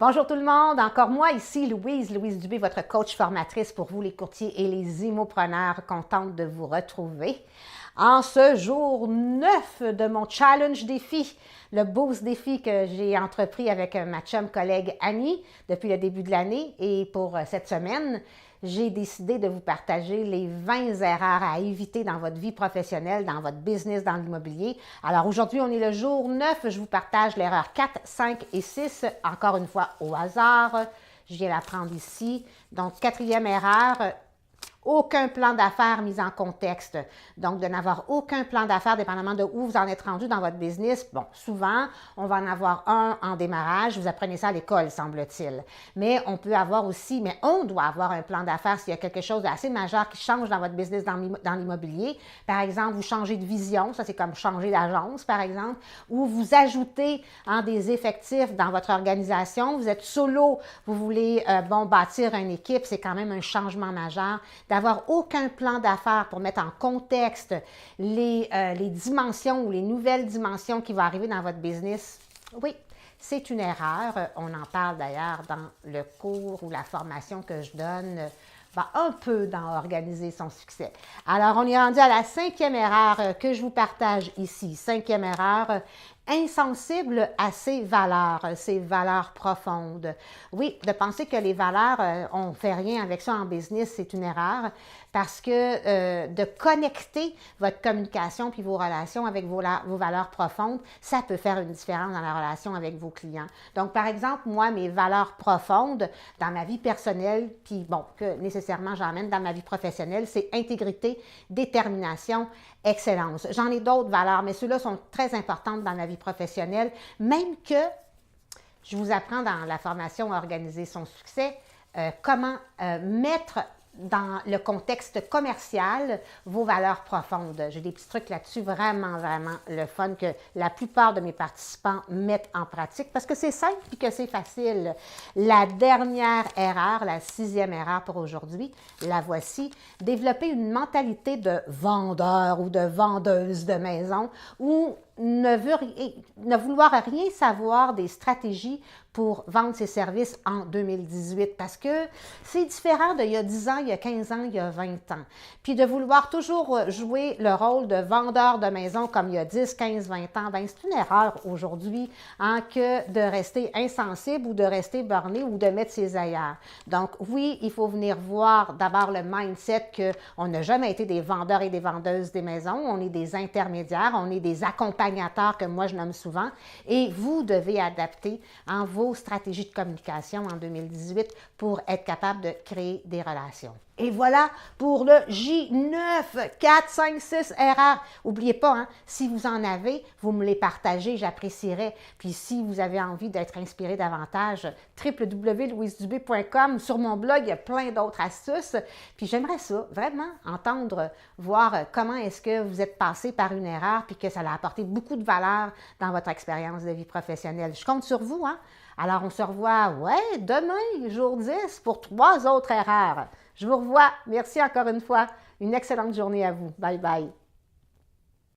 Bonjour tout le monde, encore moi ici Louise Dubé, votre coach formatrice pour vous les courtiers et les immopreneurs, contente de vous retrouver. En ce jour 9 de mon challenge défi, le Boost défi que j'ai entrepris avec ma chum collègue Annie depuis le début de l'année et pour cette semaine, j'ai décidé de vous partager les 20 erreurs à éviter dans votre vie professionnelle, dans votre business, dans l'immobilier. Alors aujourd'hui, on est le jour 9, je vous partage l'erreur 4, 5 et 6, encore une fois au hasard. Je viens la prendre ici. Donc, quatrième erreur, aucun plan d'affaires mis en contexte. Donc, de n'avoir aucun plan d'affaires, dépendamment de où vous en êtes rendu dans votre business. Bon, souvent, on va en avoir un en démarrage. Vous apprenez ça à l'école, semble-t-il. Mais on peut avoir aussi, mais on doit avoir un plan d'affaires s'il y a quelque chose d'assez majeur qui change dans votre business, dans l'immobilier. Par exemple, vous changez de vision. Ça, c'est comme changer d'agence, par exemple. Ou vous ajoutez des effectifs dans votre organisation. Vous êtes solo. Vous voulez, bâtir une équipe. C'est quand même un changement majeur. D'avoir aucun plan d'affaires pour mettre en contexte les dimensions ou les nouvelles dimensions qui vont arriver dans votre business, oui, c'est une erreur. On en parle d'ailleurs dans le cours ou la formation que je donne, un peu dans Organiser son succès. Alors, on est rendu à la 5e erreur que je vous partage ici. 5e erreur, insensible à ses valeurs profondes. Oui, de penser que les valeurs, on ne fait rien avec ça en business, c'est une erreur parce que de connecter votre communication puis vos relations avec vos valeurs profondes, ça peut faire une différence dans la relation avec vos clients. Donc, par exemple, moi, mes valeurs profondes dans ma vie personnelle, puis bon, que nécessairement j'emmène dans ma vie professionnelle, c'est intégrité, détermination, excellence. J'en ai d'autres valeurs, mais ceux-là sont très importantes dans ma vie professionnelle, même que je vous apprends dans la formation Organiser son succès comment mettre dans le contexte commercial vos valeurs profondes. J'ai des petits trucs là-dessus vraiment le fun que la plupart de mes participants mettent en pratique parce que c'est simple et que c'est facile. La dernière erreur, la 6e erreur pour aujourd'hui, la voici. Développer une mentalité de vendeur ou de vendeuse de maison ou ne vouloir rien savoir des stratégies pour vendre ses services en 2018 parce que c'est différent d'il y a 10 ans, il y a 15 ans, il y a 20 ans. Puis de vouloir toujours jouer le rôle de vendeur de maison comme il y a 10, 15, 20 ans, c'est une erreur aujourd'hui que de rester insensible ou de rester borné ou de mettre ses ailleurs. Donc oui, il faut venir voir d'abord le mindset qu'on n'a jamais été des vendeurs et des vendeuses des maisons, on est des intermédiaires, on est des accompagnateurs que moi je nomme souvent et vous devez adapter vos stratégies de communication en 2018 pour être capable de créer des relations. Et voilà pour le J9, 4, 5, 6 erreurs. N'oubliez pas, si vous en avez, vous me les partagez, j'apprécierais. Puis si vous avez envie d'être inspiré davantage, www.louisedubé.com. Sur mon blog, il y a plein d'autres astuces. Puis j'aimerais ça, vraiment, voir comment est-ce que vous êtes passé par une erreur puis que ça a apporté beaucoup de valeur dans votre expérience de vie professionnelle. Je compte sur vous, Alors, on se revoit, demain, jour 10, pour 3 autres erreurs. Je vous revois. Merci encore une fois. Une excellente journée à vous. Bye bye.